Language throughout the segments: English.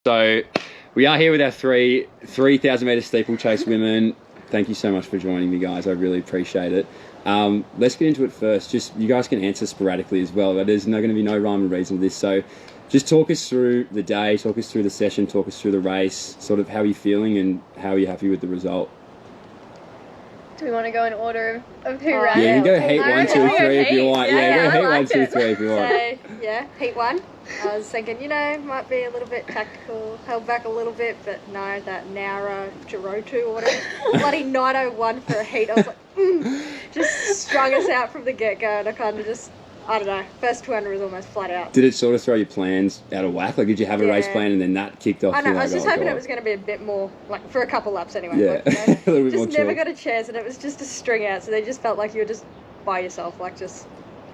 So we are here with our 3,000 metre steeplechase women. Thank you so much for joining me, guys. I really appreciate it. Let's get into it first. Just you guys can answer sporadically as well. There's going to be no rhyme or reason to this. So just talk us through the day, talk us through the session, talk us through the race, sort of how you're feeling and how are you happy with the result. Do we want to go in order of who ran? Yeah, you can go heat 1, 2, 3 if you want. Yeah, go heat 1, 2, 3 if you want. So, yeah, heat 1. I was thinking, might be a little bit tactical, held back a little bit, but no, that Nara Girotu or whatever, bloody 901 for a heat. I was like, just strung us out from the get-go, and I kind of just, I don't know, first 200 was almost flat out. Did it sort of throw your plans out of whack? Like, did you have a race plan and then that kicked off? I know, I was just hoping it was going to be a bit more, like, for a couple laps anyway. Yeah, like, a little bit just more never chill. got a chance, and it was just a string out, so they just felt like you were just by yourself, like, just,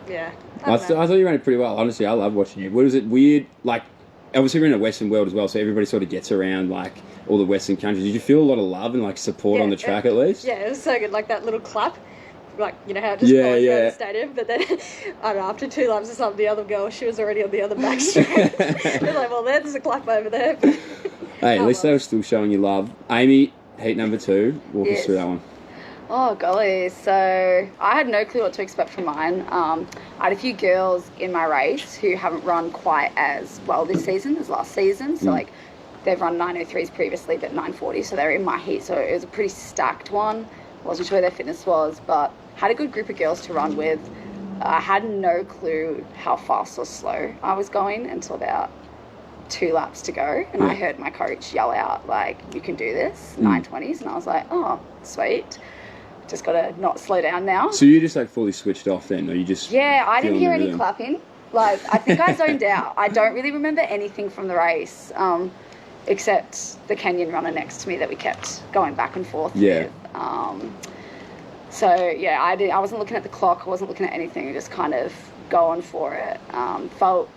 yeah. I thought you ran it pretty well. Honestly, I love watching you. Was it weird? Like, obviously we're in a Western world as well, so everybody sort of gets around, like, all the Western countries. Did you feel a lot of love and, like, support on the track at least? Yeah, it was so good. Like, that little clap. Like, you know how it just goes around the stadium, but then, I don't know, after 2 laps or something, the other girl, she was already on the other back straight. It was like, well, there's a clap over there. Hey, at least they were still showing you love. Amy, heat number 2, walk us through that one. Oh, golly. So I had no clue what to expect from mine. I had a few girls in my race who haven't run quite as well this season as last season. So, like, they've run 903s previously, but 940, so they're in my heat. So it was a pretty stacked one. Wasn't sure where their fitness was, but had a good group of girls to run with. I had no clue how fast or slow I was going until about 2 laps to go, and I heard my coach yell out, like, you can do this, 920s, and I was like, oh, sweet. Just got to not slow down now. So you just, like, fully switched off then, or you just... Yeah, I didn't hear any clapping. Like, I think I zoned out. I don't really remember anything from the race, except the Kenyan runner next to me that we kept going back and forth with. So, yeah, I wasn't looking at the clock. I wasn't looking at anything. Just kind of going for it. Felt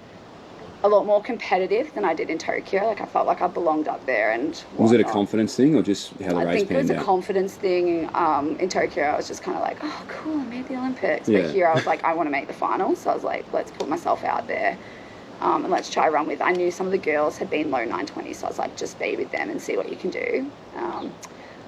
a lot more competitive than I did in Tokyo. Like, I felt like I belonged up there. And was it a confidence thing or just how the race panned out? I think it was a confidence thing. In Tokyo, I was just kind of like, oh, cool, I made the Olympics. But here I was like, I want to make the finals. So I was like, let's put myself out there and let's try run with. I knew some of the girls had been low 920s, so I was like, just be with them and see what you can do.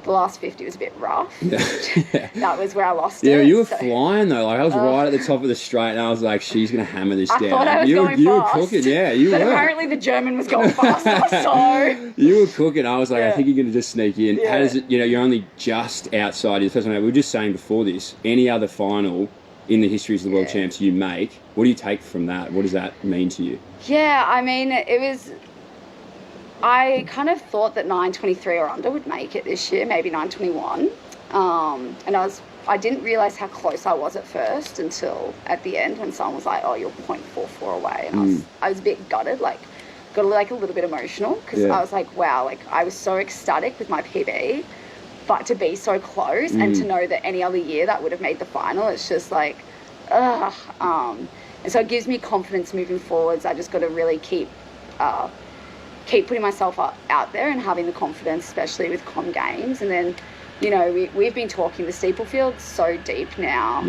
The last 50 was a bit rough. That was where I lost it. Yeah, you were flying though. Like, I was right at the top of the straight, and I was like, "She's gonna hammer this down." I thought I was going you fast. were cooking, yeah. You but were. Apparently, the German was going faster, so you were cooking. I was like, I think you're gonna just sneak in. How does it? You're only just outside your first one. We were just saying before this. Any other final in the histories of the world champs you make? What do you take from that? What does that mean to you? Yeah, I mean, it was. I kind of thought that 923 or under would make it this year, maybe 921. And I didn't realise how close I was at first until at the end when someone was like, oh, you're 0.44 away. And I was a bit gutted, got like a little bit emotional because I was like, wow, like I was so ecstatic with my PB, but to be so close and to know that any other year that would have made the final, it's just like, ugh. And so it gives me confidence moving forwards. I just got to really keep putting myself out there and having the confidence, especially with Com Games. And then, we've been talking, the steeple field's so deep now.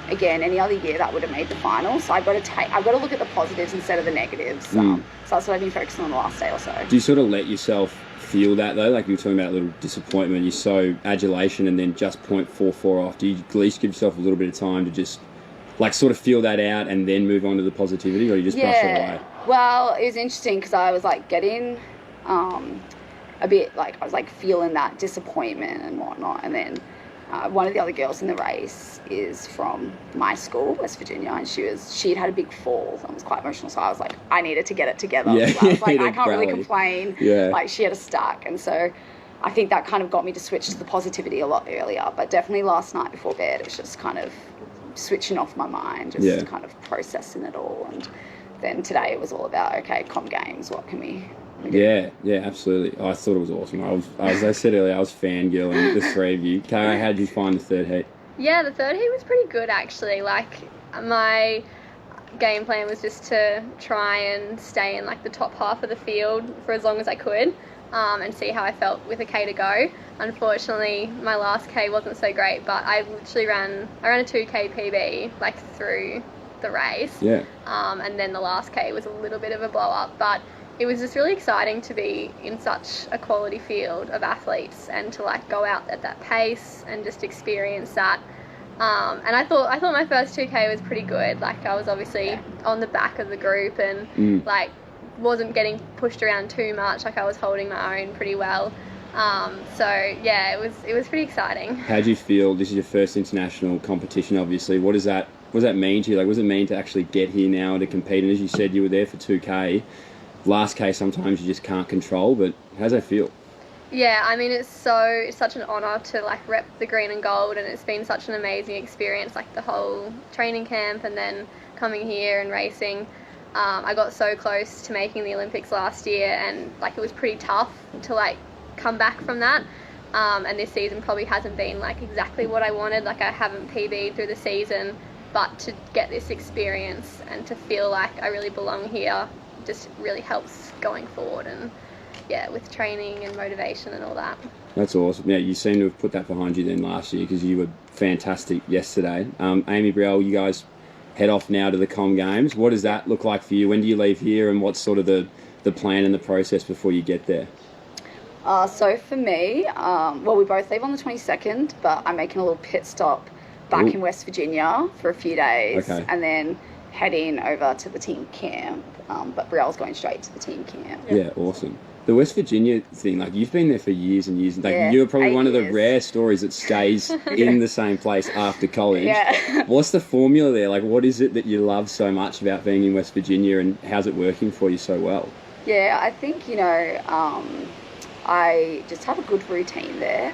Again, any other year that would have made the final. So I've got to look at the positives instead of the negatives. So that's what I've been focusing on the last day or so. Do you sort of let yourself feel that though? Like you were talking about a little disappointment, you so adulation and then just 0.44 off. Do you at least give yourself a little bit of time to just like sort of feel that out and then move on to the positivity, or you just brush it away? Well, it was interesting because I was like getting a bit like I was like feeling that disappointment and whatnot, and then one of the other girls in the race is from my school, West Virginia, and she'd had a big fall and was quite emotional, so I was like, I needed to get it together. I was like, I can't really complain. Like, she had a stack, and so I think that kind of got me to switch to the positivity a lot earlier. But definitely last night before bed, it was just kind of switching off my mind, just kind of processing it all. And then today it was all about, okay, Com Games, what can we do? Yeah, absolutely. I thought it was awesome. As I said earlier, I was fangirling the three of you. Cara, how did you find the third heat? Yeah, the third heat was pretty good actually. Like, my game plan was just to try and stay in like the top half of the field for as long as I could. And see how I felt with a K to go. Unfortunately, my last K wasn't so great, but I literally ran a 2K PB like through the race. And then the last K was a little bit of a blow up, but it was just really exciting to be in such a quality field of athletes and to like go out at that pace and just experience that. And I thought my first 2K was pretty good. Like I was obviously on the back of the group and like wasn't getting pushed around too much. Like I was holding my own pretty well. So yeah, it was pretty exciting. How do you feel? This is your first international competition, obviously. What does that mean to you? Like, what does it mean to actually get here now and to compete? And as you said, you were there for 2K. Last K, sometimes you just can't control. But how does that feel? Yeah, I mean, it's such an honour to like rep the green and gold, and it's been such an amazing experience, like the whole training camp and then coming here and racing. I got so close to making the Olympics last year, and like it was pretty tough to like come back from that. And this season probably hasn't been like exactly what I wanted. Like I haven't PB'd through the season, but to get this experience and to feel like I really belong here just really helps going forward, and yeah, with training and motivation and all that. That's awesome. Yeah, you seem to have put that behind you then last year because you were fantastic yesterday. Amy, Brielle, you guys head off now to the Com Games. What does that look like for you? When do you leave here, and what's sort of the plan and the process before you get there? So for me, well, we both leave on the 22nd, but I'm making a little pit stop back in West Virginia for a few days, and then heading over to the team camp. But Brielle's going straight to the team camp. Yeah, awesome. The West Virginia thing, like you've been there for years and years. Like you're probably one of the rare stories that stays in the same place after college. Yeah. What's the formula there? Like, what is it that you love so much about being in West Virginia, and how's it working for you so well? Yeah, I think, I just have a good routine there.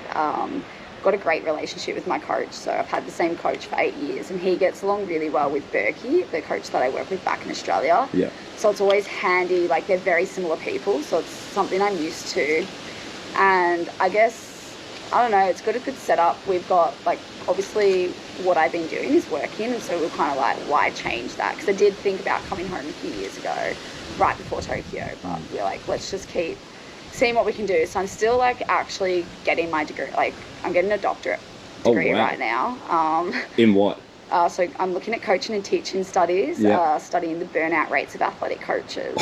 Got a great relationship with my coach, so I've had the same coach for 8 years, and he gets along really well with Berkey, the coach that I work with back in Australia. Yeah. So it's always handy, like they're very similar people, so it's something I'm used to. And I guess, I don't know, it's got a good setup. We've got, like, obviously what I've been doing is working, and so we're kind of like, why change that? Because I did think about coming home a few years ago, right before Tokyo, but we're like, let's just keep seeing what we can do. So I'm still like actually getting my degree, like I'm getting a doctorate degree right now. In what? So I'm looking at coaching and teaching studies, studying the burnout rates of athletic coaches.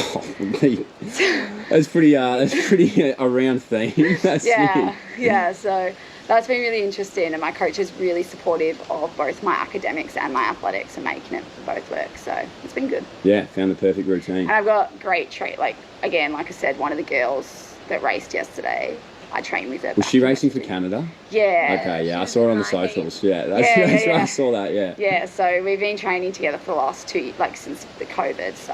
That's pretty around theme. That's yeah. So that's been really interesting, and my coach is really supportive of both my academics and my athletics and making it both work. So it's been good. Yeah, found the perfect routine. And I've got great like I said, one of the girls that raced yesterday, I trained with her. Was she racing for Canada? Yeah. Okay, yeah, I saw it on the socials. Yeah, that's where I saw that. Yeah. Yeah, so we've been training together for the last 2 years, like since the COVID. So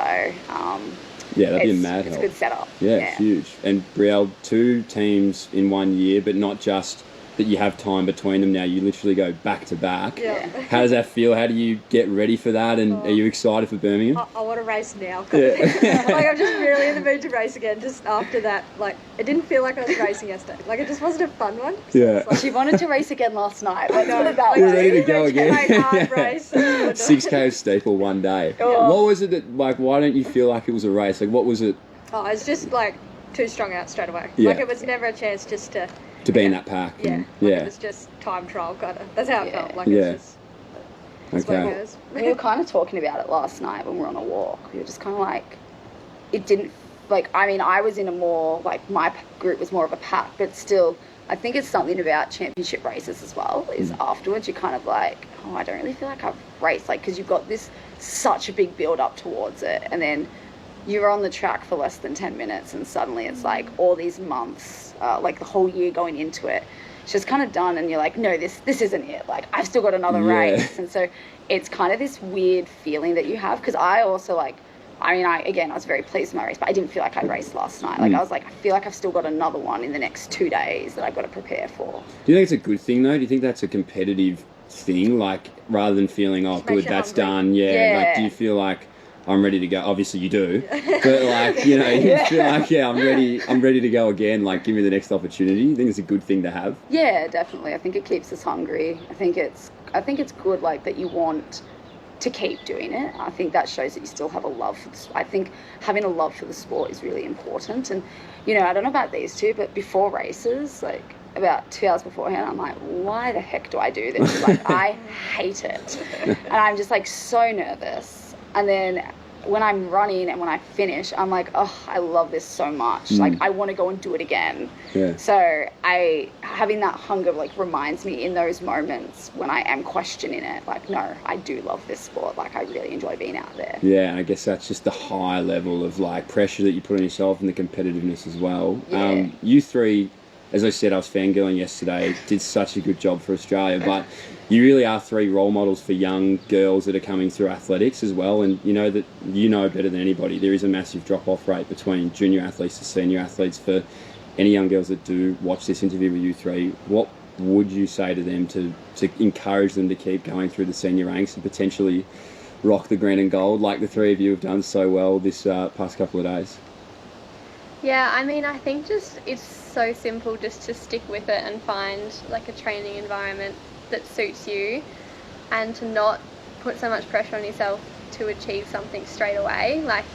yeah, that'd be a mad help. It's a good setup. Yeah, huge. And Brielle, 2 teams in 1 year, but not just that you have time between them now. You literally go back to back. Yeah. How does that feel? How do you get ready for that? And are you excited for Birmingham? I want to race now. Yeah. Like I'm just really in the mood to race again. Just after that, like it didn't feel like I was racing yesterday. Like it just wasn't a fun one. So yeah. Like, she wanted to race again last night. Let's put it that way. We're ready to go again. Race. 6K steeple one day. Oh. What was it that, like, why don't you feel like it was a race? Like, what was it? Oh, it's just like too strong out straight away. Yeah. Like it was never a chance just to be in that pack. Yeah. It was just time trial kind of. That's how it felt. Like it was just okay. We were kind of talking about it last night when we were on a walk. We were just kind of like, it didn't, like, I mean, I was in a more, like, my group was more of a pack, but still, I think it's something about championship races as well, is afterwards you're kind of like, oh, I don't really feel like I've raced, like, because you've got this, such a big build up towards it, and then you're on the track for less than 10 minutes, and suddenly it's like all these months, like the whole year going into it, it's just kind of done, and you're like, no, this isn't it. Like, I've still got another race. And so it's kind of this weird feeling that you have, because I also, like, I mean, I was very pleased with my race, but I didn't feel like I raced last night. Like, I was like, I feel like I've still got another one in the next 2 days that I've got to prepare for. Do you think it's a good thing, though? Do you think that's a competitive thing? Like, rather than feeling, oh, good, that's done. Yeah. Like, do you feel like, I'm ready to go? Obviously you do, but like, you know, you feel like, I'm ready to go again. Like, give me the next opportunity. You think it's a good thing to have? Yeah, definitely. I think it keeps us hungry. I think it's good, like, that you want to keep doing it. I think that shows that you still have a love for the, I think having a love for the sport is really important. And, you know, I don't know about these two, but before races, like about 2 hours beforehand, I'm like, why the heck do I do this? Like, I hate it. And I'm just like so nervous. And then when I'm running and when I finish, I'm like, oh, I love this so much. Like, I want to go and do it again. Yeah. So having that hunger, like, reminds me in those moments when I am questioning it, like, no, I do love this sport. Like, I really enjoy being out there. Yeah, and I guess that's just the high level of, like, pressure that you put on yourself and the competitiveness as well. Yeah. You three, as I said, I was fangirling yesterday, did such a good job for Australia, but you really are three role models for young girls that are coming through athletics as well. And you know better than anybody, there is a massive drop-off rate between junior athletes to senior athletes. For any young girls that do watch this interview with you three, what would you say to them to encourage them to keep going through the senior ranks and potentially rock the green and gold like the three of you have done so well this past couple of days? Yeah, I mean, I think just it's so simple just to stick with it and find like a training environment that suits you, and to not put so much pressure on yourself to achieve something straight away. Like,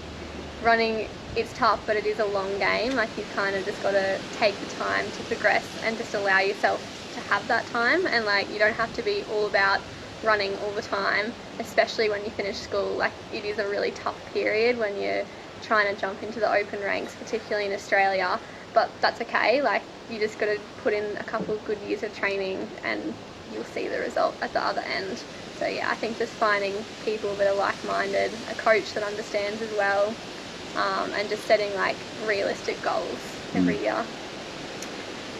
running, it's tough, but it is a long game. Like, you've kind of just got to take the time to progress and just allow yourself to have that time. And like, you don't have to be all about running all the time, especially when you finish school. Like, it is a really tough period when you're trying to jump into the open ranks, particularly in Australia, but that's okay. Like, you just got to put in a couple of good years of training and you'll see the result at the other end. So yeah, I think just finding people that are like-minded, a coach that understands as well, and just setting like realistic goals every year.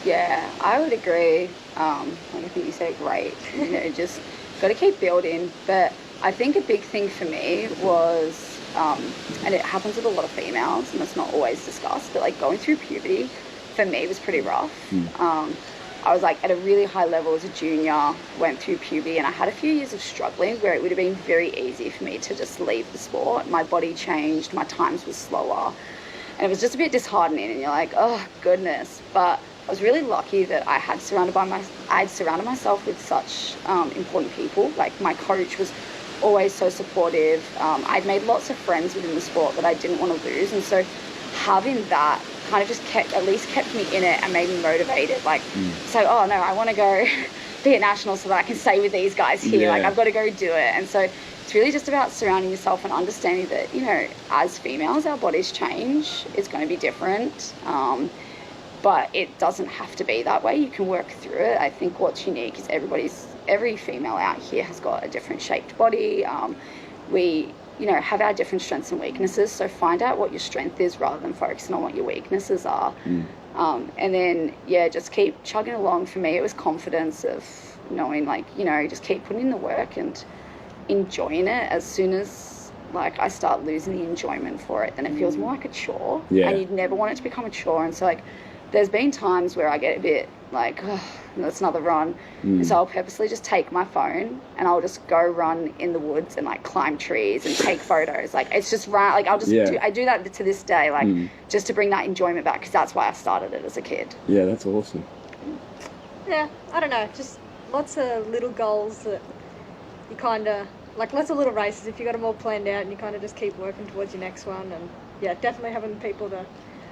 Yeah, I would agree. I think you said great. You know, just got to keep building. But I think a big thing for me was, and it happens with a lot of females, and it's not always discussed, but like going through puberty for me was pretty rough. I was like at a really high level as a junior, went through puberty, and I had a few years of struggling where it would have been very easy for me to just leave the sport. My body changed, my times were slower, and it was just a bit disheartening, and you're like, oh goodness. But I was really lucky that I had surrounded myself with such important people. Like, my coach was always so supportive. I'd made lots of friends within the sport that I didn't want to lose, and so having that kind of just kept me in it and made me motivated. Like, so, oh no, I want to go be at nationals so that I can stay with these guys here. Yeah. Like, I've got to go do it. And so it's really just about surrounding yourself and understanding that, you know, as females, our bodies change. It's going to be different. But it doesn't have to be that way. You can work through it. I think what's unique is every female out here has got a different shaped body. We, you know, have our different strengths and weaknesses. So find out what your strength is rather than focusing on what your weaknesses are. And then, yeah, just keep chugging along. For me, it was confidence of knowing, like, you know, just keep putting in the work and enjoying it. As soon as, like, I start losing the enjoyment for it, then it feels more like a chore. Yeah. And you'd never want it to become a chore. And so, like, there's been times where I get a bit like, oh, that's another run. And so I'll purposely just take my phone and I'll just go run in the woods and like climb trees and take photos. Like, it's just right. Like, I'll just I do that to this day, like just to bring that enjoyment back, because that's why I started it as a kid. Yeah, that's awesome. Yeah, I don't know, just lots of little goals that you kind of, like, lots of little races. If you got them all planned out and you kind of just keep working towards your next one. And yeah, definitely having people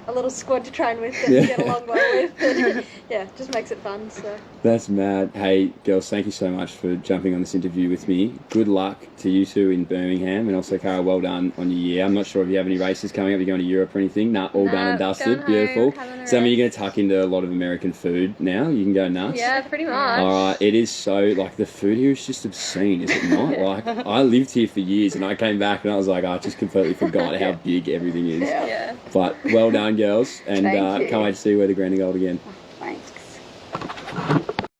a little squad to train with and get along well with. And, yeah, just makes it fun. So That's mad. Hey, girls, thank you so much for jumping on this interview with me. Good luck to you two in Birmingham, and also, Cara, well done on your year. I'm not sure if you have any races coming up. You're going to Europe or anything? Nah, all done and dusted. Beautiful. So, I mean, you're going to tuck into a lot of American food now. You can go nuts. Yeah, pretty much. All right. It is so, like, the food here is just obscene, is it not? Like, I lived here for years, and I came back and I was like, I just completely forgot how big everything is. Yeah. But well done, girls, and Thank you. can't wait to see you wear the green and gold again.